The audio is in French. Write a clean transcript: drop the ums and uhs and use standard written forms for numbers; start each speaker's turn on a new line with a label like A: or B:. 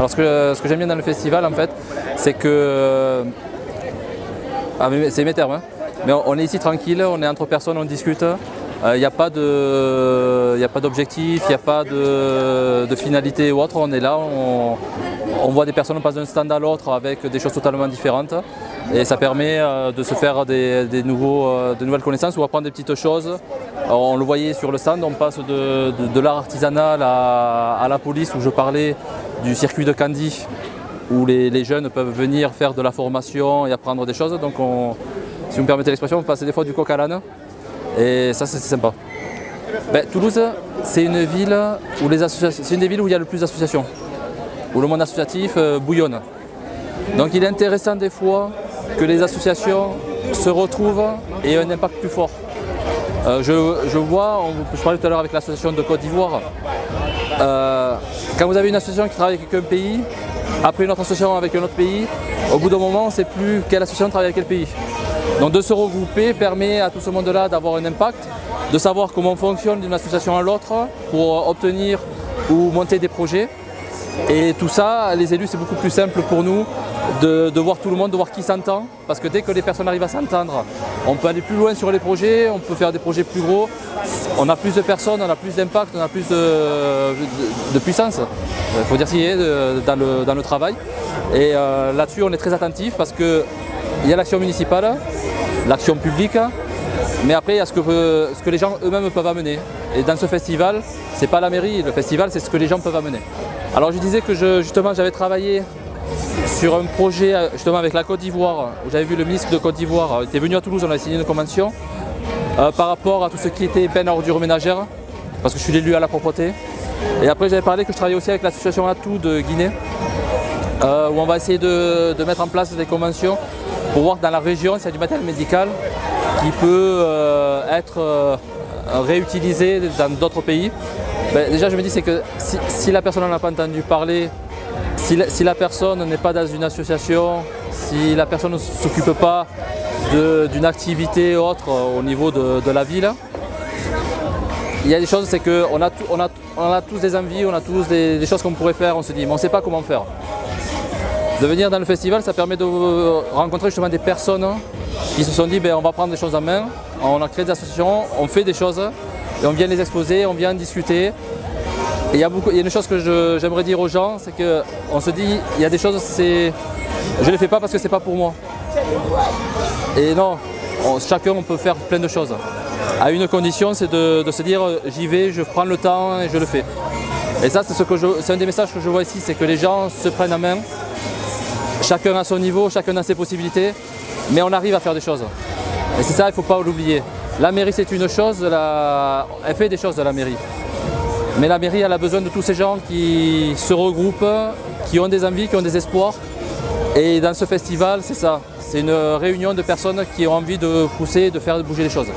A: Alors ce que j'aime bien dans le festival en fait, c'est que... c'est mes termes, hein. Mais on est ici tranquille, on est entre personnes, on discute. Il n'y a pas d'objectif, il n'y a pas de finalité ou autre. On est là, on voit des personnes, on passe d'un stand à l'autre avec des choses totalement différentes. Et ça permet de se faire de nouvelles connaissances ou apprendre des petites choses. On le voyait sur le stand, on passe de l'art artisanal à la police, où je parlais du circuit de Candy, où les jeunes peuvent venir faire de la formation et apprendre des choses. Donc si vous me permettez l'expression, on passe des fois du coq à l'âne. Et ça, c'est sympa. Toulouse, c'est une ville où il y a le plus d'associations, où le monde associatif bouillonne. Donc il est intéressant des fois que les associations se retrouvent et aient un impact plus fort. Je parlais tout à l'heure avec l'association de Côte d'Ivoire. Quand vous avez une association qui travaille avec un pays, après une autre association avec un autre pays, au bout d'un moment, on ne sait plus quelle association travaille avec quel pays. Donc de se regrouper permet à tout ce monde-là d'avoir un impact, de savoir comment fonctionne d'une association à l'autre pour obtenir ou monter des projets. Et tout ça, les élus, c'est beaucoup plus simple pour nous de voir tout le monde, de voir qui s'entend. Parce que dès que les personnes arrivent à s'entendre, on peut aller plus loin sur les projets, on peut faire des projets plus gros. On a plus de personnes, on a plus d'impact, on a plus de puissance. Il faut dire ce qu'il y a dans le travail. Et là-dessus, on est très attentif parce qu'il y a l'action municipale, l'action publique, mais après il y a ce que les gens eux-mêmes peuvent amener. Et dans ce festival, ce n'est pas la mairie, le festival c'est ce que les gens peuvent amener. Alors je disais que justement j'avais travaillé sur un projet justement avec la Côte d'Ivoire, où j'avais vu le ministre de Côte d'Ivoire était venu à Toulouse, on a signé une convention par rapport à tout ce qui était peine à ordures ménagères, parce que je suis l'élu à la propreté. Et après j'avais parlé que je travaillais aussi avec l'association Atout de Guinée, où on va essayer de mettre en place des conventions pour voir dans la région s'il y a du matériel médical qui peut être réutilisé dans d'autres pays. Déjà je me dis c'est que si la personne n'en a pas entendu parler, si la personne n'est pas dans une association, si la personne ne s'occupe pas d'une activité autre au niveau de la ville, il y a des choses, c'est qu'on a tous des envies, on a tous des choses qu'on pourrait faire, on se dit mais on ne sait pas comment faire. De venir dans le festival, ça permet de rencontrer justement des personnes qui se sont dit on va prendre des choses en main, on a créé des associations, on fait des choses et on vient les exposer, on vient discuter. Et il y a une chose que j'aimerais dire aux gens, c'est qu'on se dit il y a des choses, je ne les fais pas parce que c'est pas pour moi. Et non, chacun on peut faire plein de choses. À une condition, c'est de se dire j'y vais, je prends le temps et je le fais. Et ça c'est un des messages que je vois ici, c'est que les gens se prennent en main. Chacun à son niveau, chacun a ses possibilités, mais on arrive à faire des choses. Et c'est ça, il ne faut pas l'oublier. La mairie c'est une chose, elle fait des choses de la mairie. Mais la mairie elle a besoin de tous ces gens qui se regroupent, qui ont des envies, qui ont des espoirs. Et dans ce festival, c'est ça. C'est une réunion de personnes qui ont envie de pousser, de faire bouger les choses.